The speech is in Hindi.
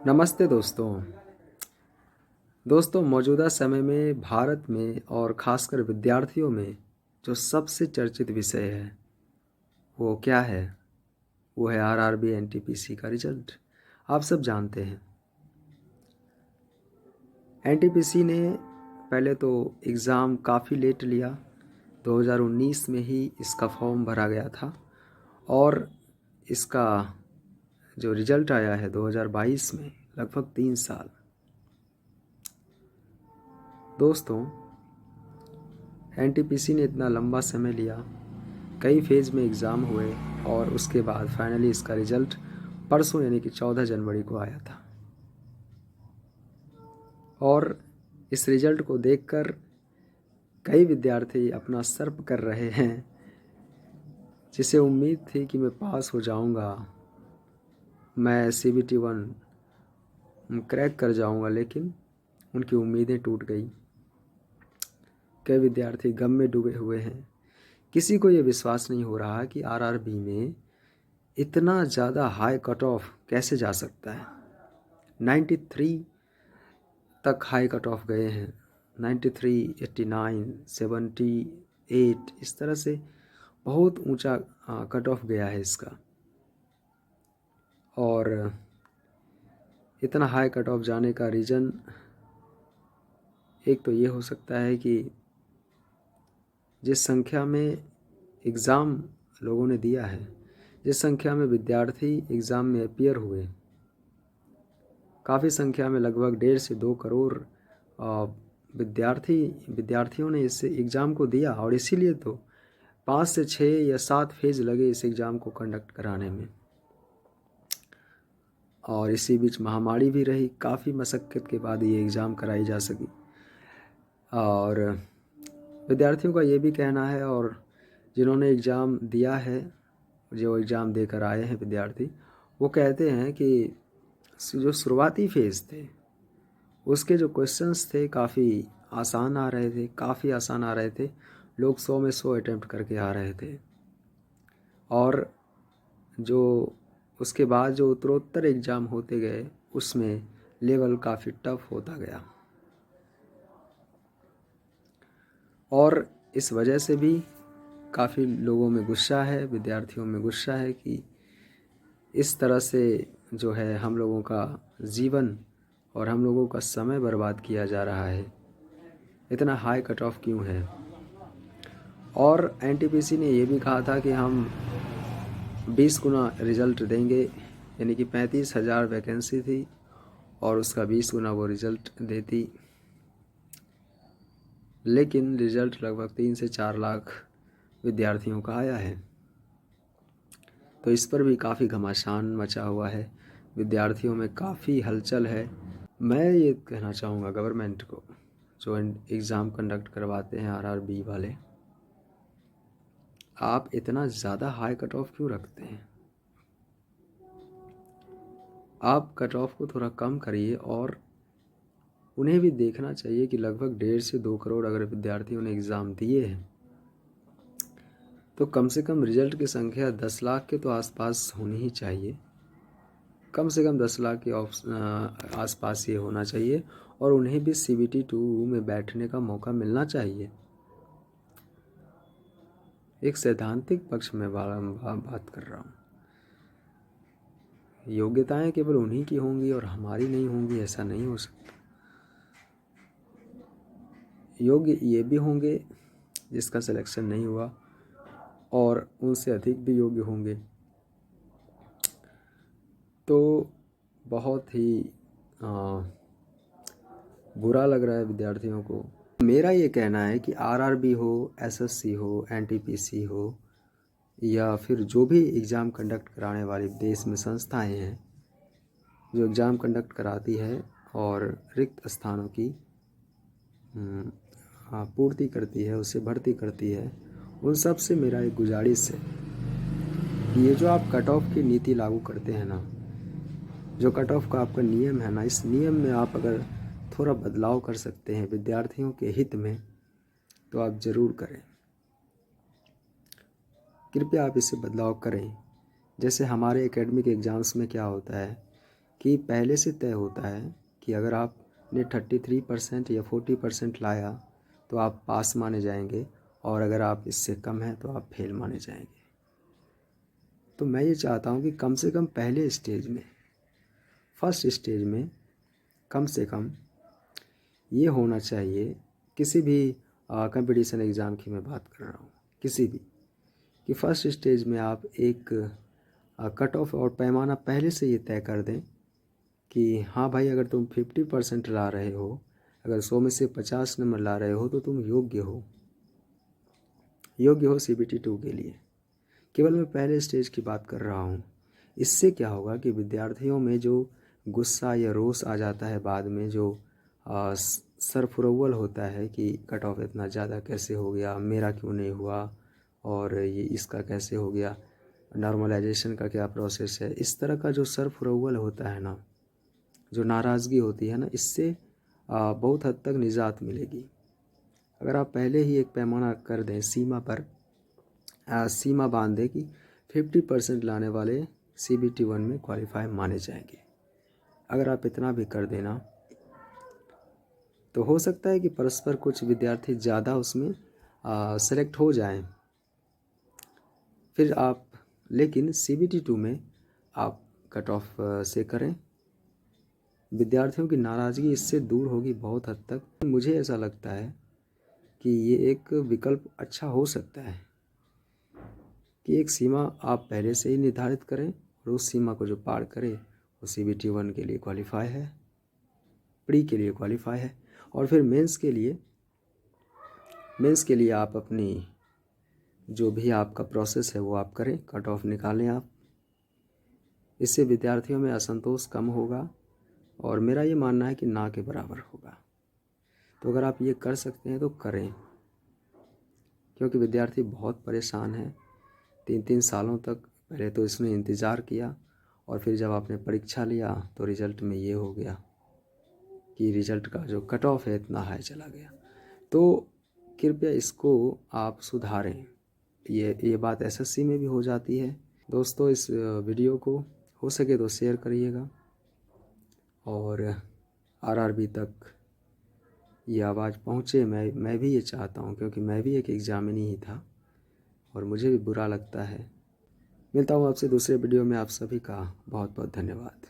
नमस्ते दोस्तों मौजूदा समय में भारत में और ख़ासकर विद्यार्थियों में जो सबसे चर्चित विषय है वो क्या है। वो है आरआरबी एनटीपीसी का रिजल्ट। आप सब जानते हैं एनटीपीसी ने पहले तो एग्ज़ाम काफ़ी लेट लिया। 2019 में ही इसका फॉर्म भरा गया था और इसका जो रिज़ल्ट आया है 2022 में, लगभग 3 साल। दोस्तों एनटीपीसी ने इतना लंबा समय लिया, कई फेज़ में एग्ज़ाम हुए और उसके बाद फाइनली इसका रिज़ल्ट परसों यानी कि 14 जनवरी को आया था। और इस रिज़ल्ट को देखकर कई विद्यार्थी अपना सर पकड़ रहे हैं, जिसे उम्मीद थी कि मैं पास हो जाऊंगा, मैं CBT 1 क्रैक कर जाऊंगा, लेकिन उनकी उम्मीदें टूट गई। कई विद्यार्थी गम में डूबे हुए हैं। किसी को ये विश्वास नहीं हो रहा कि आरआरबी में इतना ज़्यादा हाई कट ऑफ कैसे जा सकता है। 93 तक हाई कट ऑफ गए हैं, 93, 89, 78, इस तरह से बहुत ऊंचा कट ऑफ गया है इसका। और इतना हाई कट ऑफ जाने का रीज़न एक तो ये हो सकता है कि जिस संख्या में एग्ज़ाम लोगों ने दिया है, जिस संख्या में विद्यार्थी एग्ज़ाम में अपीयर हुए, काफ़ी संख्या में लगभग 1.5 से 2 करोड़ विद्यार्थियों ने इस एग्ज़ाम को दिया। और इसीलिए तो 5 से 6 या 7 फेज़ लगे इस एग्ज़ाम को कंडक्ट कराने में। और इसी बीच महामारी भी रही, काफ़ी मशक्क़त के बाद ये एग्ज़ाम कराई जा सकी। और विद्यार्थियों का ये भी कहना है, और जिन्होंने एग्ज़ाम दिया है, जो एग्ज़ाम देकर आए हैं विद्यार्थी, वो कहते हैं कि जो शुरुआती फ़ेज़ थे उसके जो क्वेश्चंस थे काफ़ी आसान आ रहे थे। लोग 100 में 100 अटैम्प्ट करके आ रहे थे। और जो उसके बाद जो उत्तरोत्तर एग्ज़ाम होते गए उसमें लेवल काफ़ी टफ होता गया। और इस वजह से भी काफ़ी लोगों में गुस्सा है, विद्यार्थियों में गुस्सा है कि इस तरह से जो है हम लोगों का जीवन और हम लोगों का समय बर्बाद किया जा रहा है। इतना हाई कट ऑफ क्यों है। और एनटीपीसी ने ये भी कहा था कि हम 20 गुना रिज़ल्ट देंगे, यानी कि 35,000 वैकेंसी थी और उसका 20 गुना वो रिज़ल्ट देती। लेकिन रिज़ल्ट लगभग 3 से 4 लाख विद्यार्थियों का आया है। तो इस पर भी काफ़ी घमासान मचा हुआ है, विद्यार्थियों में काफ़ी हलचल है। मैं ये कहना चाहूँगा गवर्नमेंट को, जो एग्ज़ाम कंडक्ट करवाते हैं आरआरबी वाले, आप इतना ज़्यादा हाई कट ऑफ क्यों रखते हैं। आप कट ऑफ को थोड़ा कम करिए। और उन्हें भी देखना चाहिए कि लगभग 1.5 से 2 करोड़ अगर विद्यार्थियों ने एग्ज़ाम दिए हैं तो कम से कम रिज़ल्ट की संख्या 10 लाख के तो आसपास होनी ही चाहिए। कम से कम 10 लाख के आसपास ये होना चाहिए। और उन्हें भी CBT 2 में बैठने का मौका मिलना चाहिए। एक सैद्धांतिक पक्ष में बात कर रहा हूँ। योग्यताएं केवल उन्हीं की होंगी और हमारी नहीं होंगी, ऐसा नहीं हो सकता। योग्य ये भी होंगे जिसका सिलेक्शन नहीं हुआ, और उनसे अधिक भी योग्य होंगे। तो बहुत ही बुरा लग रहा है विद्यार्थियों को। मेरा ये कहना है कि आरआरबी हो, एसएससी हो, एनटीपीसी हो, या फिर जो भी एग्ज़ाम कंडक्ट कराने वाली देश में संस्थाएं हैं जो एग्ज़ाम कंडक्ट कराती है और रिक्त स्थानों की पूर्ति करती है, उससे भर्ती करती है, उन सब से मेरा एक गुजारिश है कि ये जो आप कट ऑफ की नीति लागू करते हैं ना, जो कट ऑफ का आपका नियम है ना, इस नियम में आप अगर थोड़ा बदलाव कर सकते हैं विद्यार्थियों के हित में, तो आप ज़रूर करें। कृपया आप इसे बदलाव करें। जैसे हमारे एकेडमिक एग्ज़ाम्स में क्या होता है कि पहले से तय होता है कि अगर आपने 33% या 40% लाया तो आप पास माने जाएंगे, और अगर आप इससे कम हैं तो आप फेल माने जाएंगे। तो मैं ये चाहता हूँ कि कम से कम पहले स्टेज में, फर्स्ट स्टेज में कम से कम ये होना चाहिए, किसी भी कंपटीशन एग्ज़ाम की मैं बात कर रहा हूँ, किसी भी, कि फर्स्ट स्टेज में आप एक कट ऑफ और पैमाना पहले से ये तय कर दें कि हाँ भाई, अगर तुम 50% ला रहे हो, अगर 100 में से 50 नंबर ला रहे हो तो तुम योग्य हो CBT 2 के लिए। केवल मैं पहले स्टेज की बात कर रहा हूँ। इससे क्या होगा कि विद्यार्थियों में जो गुस्सा या रोष आ जाता है बाद में, जो सरफुरव्वल होता है कि कट ऑफ इतना ज़्यादा कैसे हो गया, मेरा क्यों नहीं हुआ, और ये इसका कैसे हो गया, नॉर्मलाइजेशन का क्या प्रोसेस है, इस तरह का जो सरफुरव्वल होता है ना, जो नाराज़गी होती है ना, इससे बहुत हद तक निजात मिलेगी। अगर आप पहले ही एक पैमाना कर दें, सीमा बांध दें कि 50% लाने वाले CBT 1 में क्वालिफाई माने जाएंगे। अगर आप इतना भी कर देना तो हो सकता है कि परस्पर कुछ विद्यार्थी ज़्यादा उसमें सेलेक्ट हो जाएं। फिर आप, लेकिन CBT 2 में आप कट ऑफ से करें, विद्यार्थियों की नाराज़गी इससे दूर होगी बहुत हद तक। मुझे ऐसा लगता है कि ये एक विकल्प अच्छा हो सकता है कि एक सीमा आप पहले से ही निर्धारित करें, और उस सीमा को जो पार करे वो CBT 1 के लिए क्वालिफाई है, प्री के लिए क्वालिफाई है। और फिर मेंस के लिए आप अपनी जो भी आपका प्रोसेस है वो आप करें, कट ऑफ निकालें आप। इससे विद्यार्थियों में असंतोष कम होगा, और मेरा ये मानना है कि ना के बराबर होगा। तो अगर आप ये कर सकते हैं तो करें, क्योंकि विद्यार्थी बहुत परेशान है। 3-3 सालों तक पहले तो इसने इंतज़ार किया, और फिर जब आपने परीक्षा लिया तो रिज़ल्ट में ये हो गया कि रिज़ल्ट का जो कट ऑफ है इतना हाई चला गया। तो कृपया इसको आप सुधारें। ये बात SSC में भी हो जाती है। दोस्तों, इस वीडियो को हो सके तो शेयर करिएगा, और RRB तक ये आवाज़ पहुँचे। मैं भी ये चाहता हूँ, क्योंकि मैं भी एक एग्जामिनी ही था और मुझे भी बुरा लगता है। मिलता हूँ आपसे दूसरे वीडियो में। आप सभी का बहुत बहुत धन्यवाद।